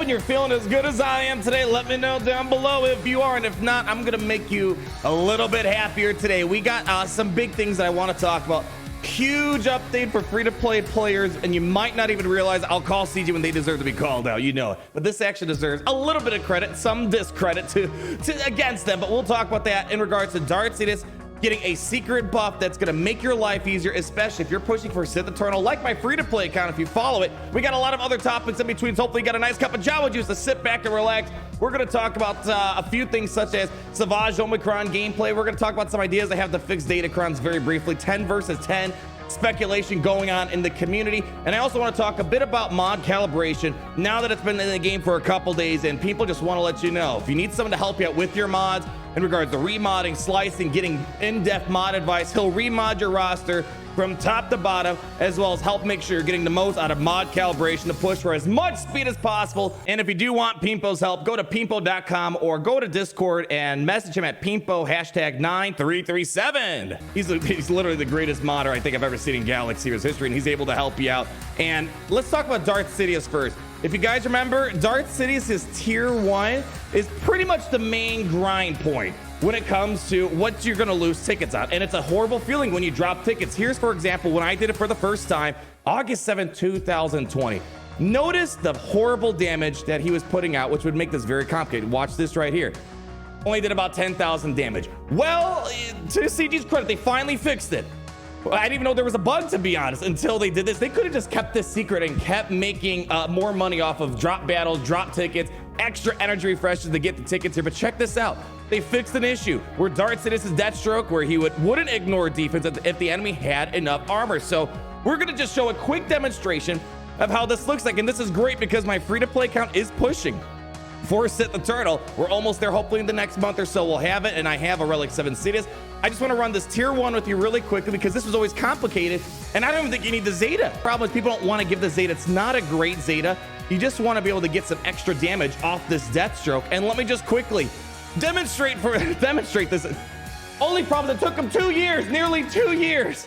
and you're feeling as good as I am today, let me know down below if you are, and if not, I'm gonna make you a little bit happier today. We got some big things that I want to talk about. Huge update for free-to-play players, and you might not even realize I'll call CG when they deserve to be called out, you know it. But this actually deserves a little bit of credit, some discredit to against them, but we'll talk about that in regards to Darth Sidious getting a secret buff that's gonna make your life easier, especially if you're pushing for Sith Eternal, like my free-to-play account. If you follow it, we got a lot of other topics in between, so hopefully you got a nice cup of Jabba juice to sit back and relax. We're gonna talk about a few things such as Savage Omicron gameplay. We're gonna talk about some ideas I have to fix Datacrons very briefly, 10 versus 10 speculation going on in the community, and I also want to talk a bit about mod calibration now that it's been in the game for a couple days, and people just want to let you know if you need someone to help you out with your mods in regards to remodding, slicing, getting in-depth mod advice. He'll remod your roster from top to bottom, as well as help make sure you're getting the most out of mod calibration to push for as much speed as possible. And if you do want Pimpo's help, go to pimpo.com or go to Discord and message him at Pimpo #9337. He's literally the greatest modder I think I've ever seen in Galaxy Heroes history, and he's able to help you out. And let's talk about Darth Sidious first. If you guys remember, Darth Sidious' tier 1 is pretty much the main grind point when it comes to what you're going to lose tickets on. And it's a horrible feeling when you drop tickets. Here's, for example, when I did it for the first time, August 7th, 2020. Notice the horrible damage that he was putting out, which would make this very complicated. Watch this right here. Only did about 10,000 damage. Well, to CG's credit, they finally fixed it. I didn't even know there was a bug, to be honest, until they did this. They could have just kept this secret and kept making more money off of drop battles, drop tickets, extra energy refreshes to get the tickets here. But check this out. They fixed an issue where Darth Sidious' Deathstroke, where he wouldn't ignore defense if the enemy had enough armor. So we're going to just show a quick demonstration of how this looks like. And this is great because my free-to-play account is pushing for Sith Eternal. We're almost there. Hopefully in the next month or so we'll have it, and I have a Relic 7 Sidious. I just want to run this tier 1 with you really quickly because this was always complicated, and I don't even think you need the Zeta. Problem is people don't want to give the Zeta. It's not a great Zeta. You just want to be able to get some extra damage off this Deathstroke. And let me just quickly demonstrate this. Only problem, it took them 2 years, nearly 2 years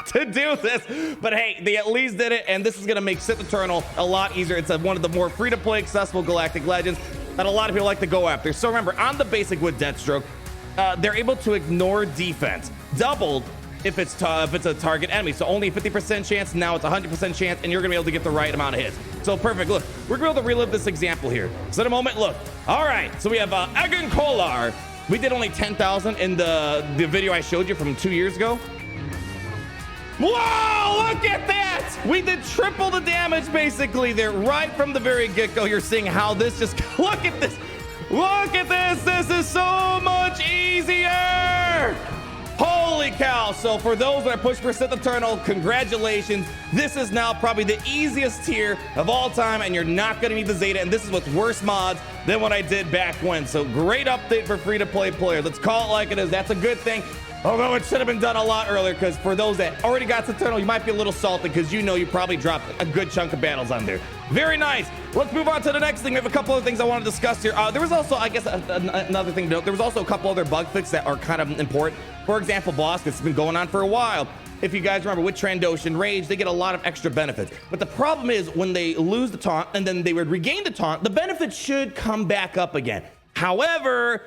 to do this. But hey, they at least did it, and this is going to make Sith Eternal a lot easier. It's one of the more free-to-play accessible Galactic Legends that a lot of people like to go after. So remember, on the basic with Deathstroke, they're able to ignore defense, doubled if it's a target enemy. So only a 50% chance, now it's a 100% chance, and you're going to be able to get the right amount of hits. So perfect. Look, we're going to be able to relive this example here. So in a moment, look. All right, so we have Egan Kolar. We did only 10,000 in the video I showed you from 2 years ago. Whoa, look at that. We did triple the damage basically there right from the very get-go. You're seeing how this just, look at this. Look at this. This is so much easier. Holy cow. So for those that are pushing for Sith Eternal, congratulations. This is now probably the easiest tier of all time, and you're not going to need the Zeta, and this is with worse mods than what I did back when. So great update for free-to-play players. Let's call it like it is. That's a good thing. Although it should have been done a lot earlier, because for those that already got Sith Eternal, you might be a little salty because you know you probably dropped a good chunk of battles on there. Very nice. Let's move on to the next thing. We have a couple other things I want to discuss here. There was also, I guess, another thing to note. There was also a couple other bug fixes that are kind of important. For example, Bossk, it's been going on for a while. If you guys remember, with Trandoshan Rage, they get a lot of extra benefits. But the problem is when they lose the taunt and then they would regain the taunt, the benefits should come back up again. However,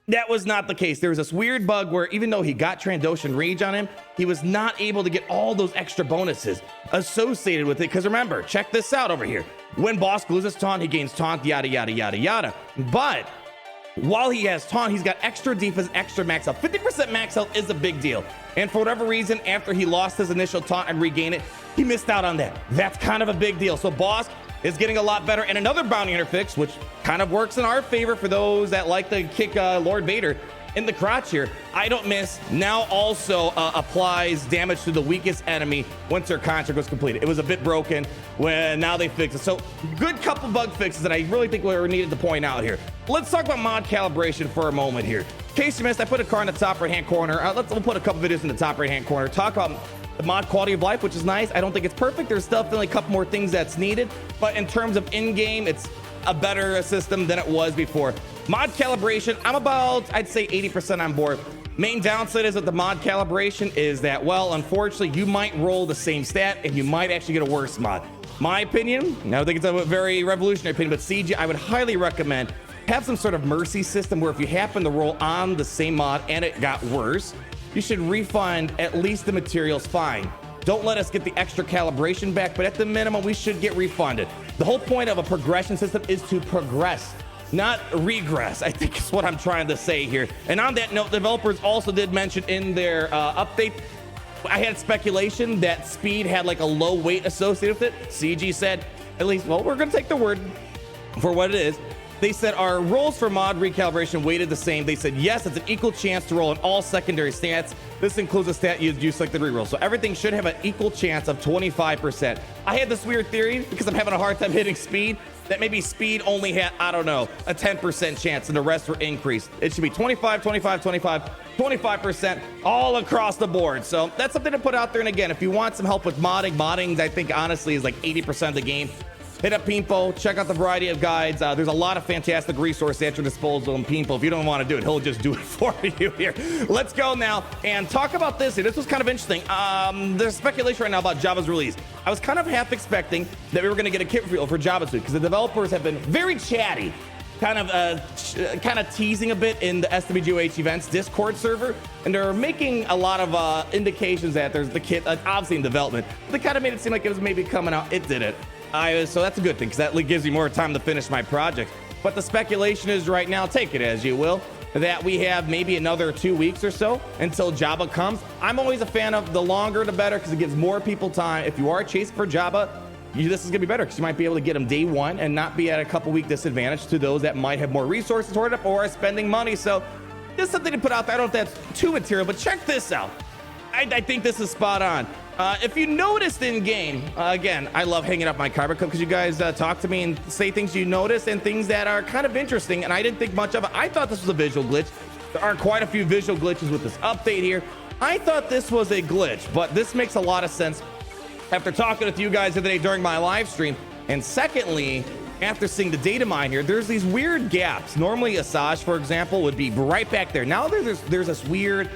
that was not the case. There was this weird bug where even though he got Trandoshan Rage on him, he was not able to get all those extra bonuses associated with it. Because remember, check this out over here. When Bossk loses taunt, he gains taunt, yada, yada, yada, yada. But while he has taunt, he's got extra defense, extra max health. 50% max health is a big deal. And for whatever reason, after he lost his initial taunt and regained it, he missed out on that. That's kind of a big deal. So Bossk is getting a lot better. And another bounty hunter fix, which kind of works in our favor for those that like to kick Lord Vader in the crotch here. I Don't Miss now also applies damage to the weakest enemy once their contract was completed. It was a bit broken when now they fixed it. So good couple bug fixes that I really think were needed to point out here. Let's talk about mod calibration for a moment here. In case you missed, I put a card in the top right hand corner. We'll put a couple videos in the top right hand corner. Talk about the mod quality of life, which is nice. I don't think it's perfect. There's definitely a couple more things that's needed, but in terms of in-game, it's a better system than it was before. Mod calibration, I'm about, I'd say 80% on board. Main downside is with the mod calibration is that, well, unfortunately, you might roll the same stat and you might actually get a worse mod. My opinion, I don't think it's a very revolutionary opinion, but CG, I would highly recommend have some sort of mercy system where if you happen to roll on the same mod and it got worse, you should refund at least the materials fine. Don't let us get the extra calibration back, but at the minimum, we should get refunded. The whole point of a progression system is to progress, not regress, I think is what I'm trying to say here. And on that note, developers also did mention in their update, I had speculation that speed had like a low weight associated with it. CG said, at least, well, we're gonna take the word for what it is. They said our rolls for mod recalibration weighted the same. They said, yes, it's an equal chance to roll in all secondary stats. This includes a stat used selected reroll. So everything should have an equal chance of 25%. I had this weird theory because I'm having a hard time hitting speed that maybe speed only had, I don't know, a 10% chance and the rest were increased. It should be 25, 25, 25, 25% all across the board. So that's something to put out there. And again, if you want some help with modding, I think honestly is like 80% of the game. Hit up Pimpo, check out the variety of guides. There's a lot of fantastic resources at your disposal in Pimpo. If you don't want to do it, he'll just do it for you here. Let's go now and talk about this here. This was kind of interesting. There's speculation right now about Jabba's release. I was kind of half expecting that we were going to get a kit reveal for Jabba suit because the developers have been very chatty, kind of teasing a bit in the SWGOH events Discord server, and they're making a lot of indications that there's the kit obviously in development. They kind of made it seem like it was maybe coming out. It didn't. So that's a good thing because that gives me more time to finish my project. But the speculation is right now, take it as you will, that we have maybe another 2 weeks or so until Jabba comes. I'm always a fan of the longer the better because it gives more people time. If you are chasing for Jabba, this is gonna be better because you might be able to get them day one and not be at a couple week disadvantage to those that might have more resources toward it or are spending money. So just something to put out there. I don't know if that's too material, but check this out. I think this is spot on. If you noticed in game, again, I love hanging up my carbon clip because you guys talk to me and say things you notice and things that are kind of interesting, and I didn't think much of it. I thought this was a visual glitch. There are quite a few visual glitches with this update here. I thought this was a glitch, but this makes a lot of sense after talking with you guys the other day during my live stream. And secondly, after seeing the data mine here, there's these weird gaps. Normally Asajj, for example, would be right back there. Now there's this weird,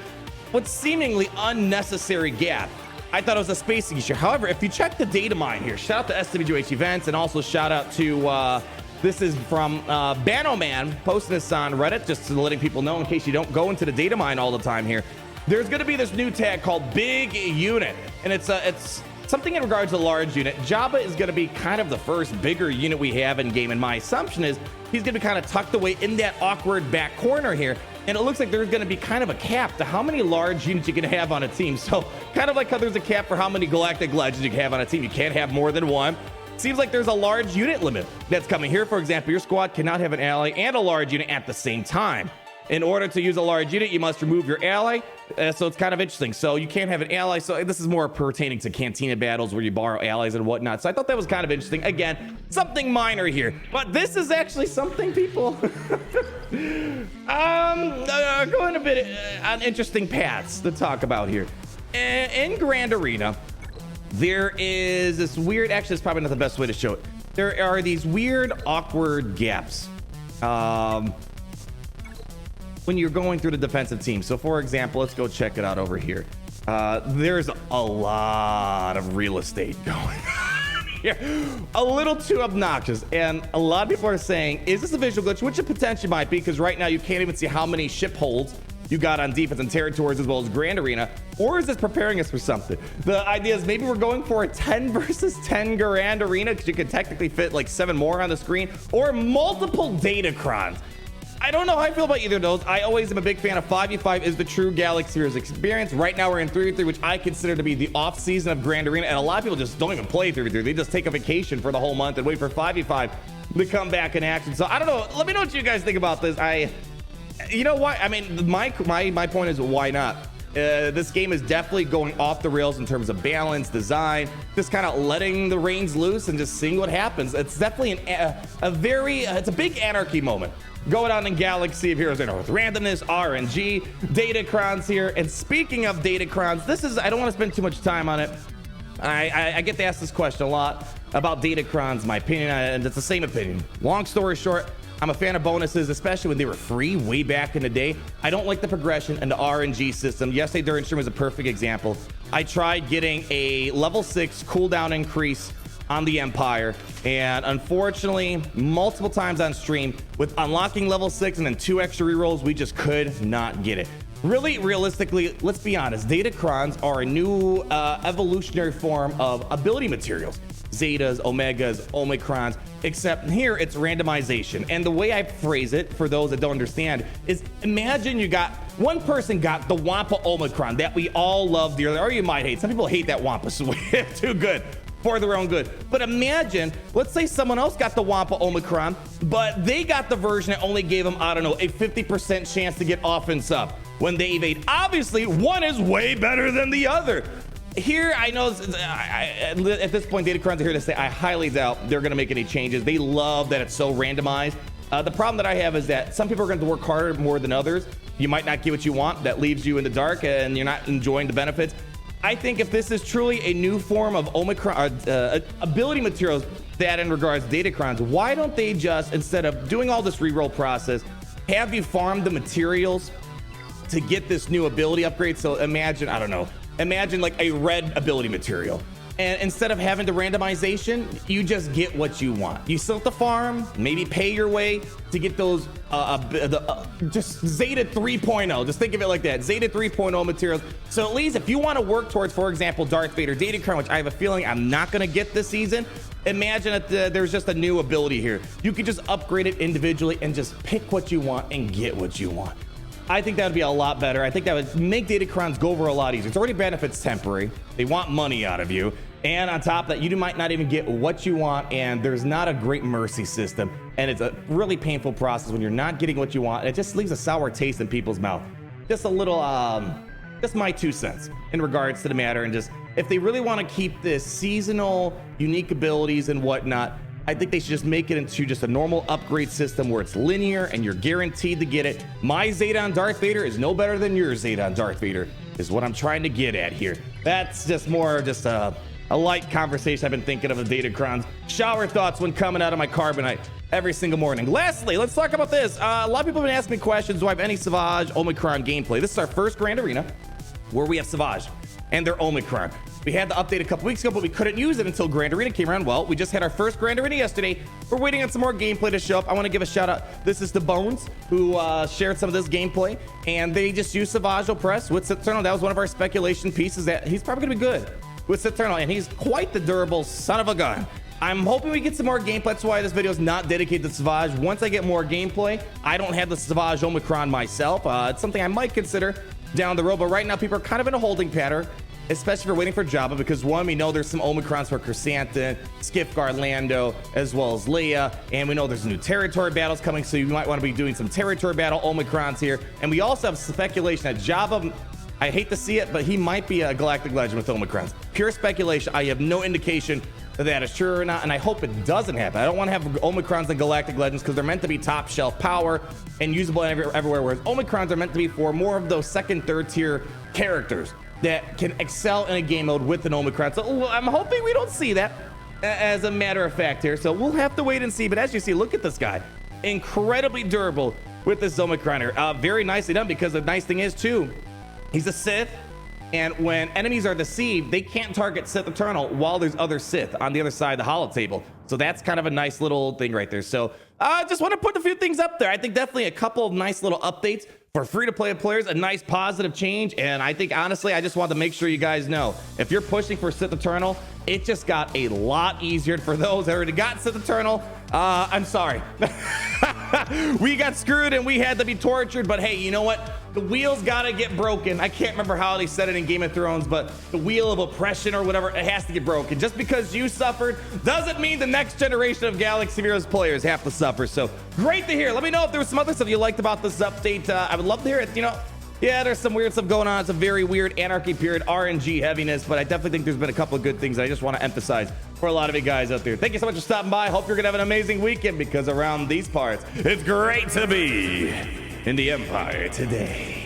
what's seemingly unnecessary gap. I thought it was a spacing issue. However, if you check the data mine here, shout out to SWH events and also shout out to, this is from Banoman posting this on Reddit, just to letting people know in case you don't go into the data mine all the time here. There's going to be this new tag called Big Unit, and it's something in regards to large unit. Jabba is going to be kind of the first bigger unit we have in game, and my assumption is he's going to be kind of tucked away in that awkward back corner here. And it looks like there's going to be kind of a cap to how many large units you can have on a team. So kind of like how there's a cap for how many Galactic Legends you can have on a team. You can't have more than one. Seems like there's a large unit limit that's coming here. For example, your squad cannot have an ally and a large unit at the same time. In order to use a large unit, you must remove your ally. So it's kind of interesting. So you can't have an ally. So this is more pertaining to Cantina battles where you borrow allies and whatnot. So I thought that was kind of interesting. Again, something minor here. But this is actually something people going a bit on interesting paths to talk about here. In Grand Arena, there is this weird, actually it's probably not the best way to show it. There are these weird, awkward gaps. When you're going through the defensive team. So for example, let's go check it out over here. There's a lot of real estate going on here. A little too obnoxious. And a lot of people are saying, is this a visual glitch? Which it potentially might be, because right now you can't even see how many ship holds you got on defense and territories as well as Grand Arena. Or is this preparing us for something? The idea is maybe we're going for a 10 versus 10 Grand Arena because you can technically fit like 7 more on the screen, or multiple Datacrons. I don't know how I feel about either of those. I always am a big fan of 5v5 is the true Galaxy Series experience. Right now we're in 3v3, which I consider to be the off season of Grand Arena, and a lot of people just don't even play 3v3. They just take a vacation for the whole month and wait for 5v5 to come back in action. So I don't know. Let me know what you guys think about this. You know what? I mean, my point is, why not? This game is definitely going off the rails in terms of balance, design, just kind of letting the reins loose and just seeing what happens. It's definitely it's a big anarchy moment going on in Galaxy of Heroes, with randomness, RNG, Datacrons here. And speaking of Datacrons, I don't want to spend too much time on it. I get to ask this question a lot about Datacrons, my opinion, and it's the same opinion. Long story short, I'm a fan of bonuses, especially when they were free way back in the day. I don't like the progression and the RNG system. Yesterday during stream was a perfect example. I tried getting a level 6 cooldown increase on the Empire, and unfortunately, multiple times on stream, with unlocking level 6 and then 2 extra rerolls, we just could not get it. Really, realistically, let's be honest, Datacrons are a new evolutionary form of ability materials. Zetas, Omegas, Omicrons, except here it's randomization. And the way I phrase it, for those that don't understand, is imagine you got, one person got the Wampa Omicron that we all love dearly, or you might hate. Some people hate that Wampa, so it's too good for their own good. But imagine, let's say someone else got the Wampa Omicron, but they got the version that only gave them, I don't know, a 50% chance to get offense up when they evade. Obviously, one is way better than the other. Here, I know at this point, Datacrons are here to say I highly doubt they're going to make any changes. They love that it's so randomized. The problem that I have is that some people are going to work harder more than others. You might not get what you want. That leaves you in the dark and you're not enjoying the benefits. I think if this is truly a new form of Omicron ability materials, that in regards to Datacrons, why don't they just, instead of doing all this reroll process, have you farm the materials to get this new ability upgrade? So imagine, I don't know, imagine like a red ability material. And instead of having the randomization, you just get what you want. You still have to farm, maybe pay your way to get those just Zeta 3.0. Just think of it like that, Zeta 3.0 materials. So at least if you want to work towards, for example, Darth Vader Datacron, which I have a feeling I'm not going to get this season, imagine that there's just a new ability here. You could just upgrade it individually and just pick what you want and get what you want. I think that would be a lot better. I think that would make Datacrons go over a lot easier. It's already bad if it's temporary. They want money out of you. And on top of that, you might not even get what you want, and there's not a great mercy system. And it's a really painful process when you're not getting what you want. And it just leaves a sour taste in people's mouth. Just a little, just my 2 cents in regards to the matter. And just, if they really want to keep this seasonal, unique abilities and whatnot, I think they should just make it into just a normal upgrade system where it's linear and you're guaranteed to get it. My Zeta on Darth Vader is no better than your Zeta on Darth Vader, is what I'm trying to get at here. That's just more just a light conversation I've been thinking of the Datacrons. Shower thoughts when coming out of my carbonite every single morning. Lastly, let's talk about this. A lot of people have been asking me questions. Do I have any Savage Omicron gameplay? This is our first Grand Arena where we have Savage and their Omicron. We had the update a couple weeks ago, but we couldn't use it until Grand Arena came around. Well, we just had our first Grand Arena yesterday. We're waiting on some more gameplay to show up. I want to give a shout out. This is the Bones who shared some of this gameplay, and they just used Savage Opress with Sith Eternal. That was one of our speculation pieces that he's probably going to be good with Sith Eternal, and he's quite the durable son of a gun. I'm hoping we get some more gameplay. That's why this video is not dedicated to Savage. Once I get more gameplay, I don't have the Savage Omicron myself. It's something I might consider down the road, but right now people are kind of in a holding pattern, especially if we're waiting for Jabba, because one, we know there's some Omicrons for Chrysanthemum, Skiffguard, Lando, as well as Leia, and we know there's new territory battles coming, so you might want to be doing some territory battle Omicrons here. And we also have speculation that Jabba, I hate to see it, but he might be a Galactic Legend with Omicrons. Pure speculation. I have no indication that that is true or not, and I hope it doesn't happen. I don't want to have Omicrons and Galactic Legends because they're meant to be top shelf power and usable everywhere, whereas Omicrons are meant to be for more of those second, third tier characters that can excel in a game mode with an Omicron. So I'm hoping we don't see that as a matter of fact here. So we'll have to wait and see. But as you see, look at this guy. Incredibly durable with this Omicron here. Very nicely done, because the nice thing is too, he's a Sith. And when enemies are deceived, they can't target Sith Eternal while there's other Sith on the other side of the holotable. So that's kind of a nice little thing right there. So I just want to put a few things up there. I think definitely a couple of nice little updates for free-to-play players, a nice positive change. And I think, honestly, I just wanted to make sure you guys know, if you're pushing for Sith Eternal, it just got a lot easier. For those that already got Sith Eternal, I'm sorry. We got screwed and we had to be tortured, but hey, you know what? The wheel's gotta get broken. I can't remember how they said it in Game of Thrones, but the wheel of oppression or whatever, it has to get broken. Just because you suffered doesn't mean the next generation of Galaxy Heroes players have to suffer. So great to hear. Let me know if there was some other stuff you liked about this update. I would love to hear it. You know, yeah, there's some weird stuff going on. It's a very weird anarchy period, RNG heaviness, but I definitely think there's been a couple of good things that I just want to emphasize for a lot of you guys out there. Thank you so much for stopping by. Hope you're gonna have an amazing weekend, because around these parts, it's great to be in the Empire today.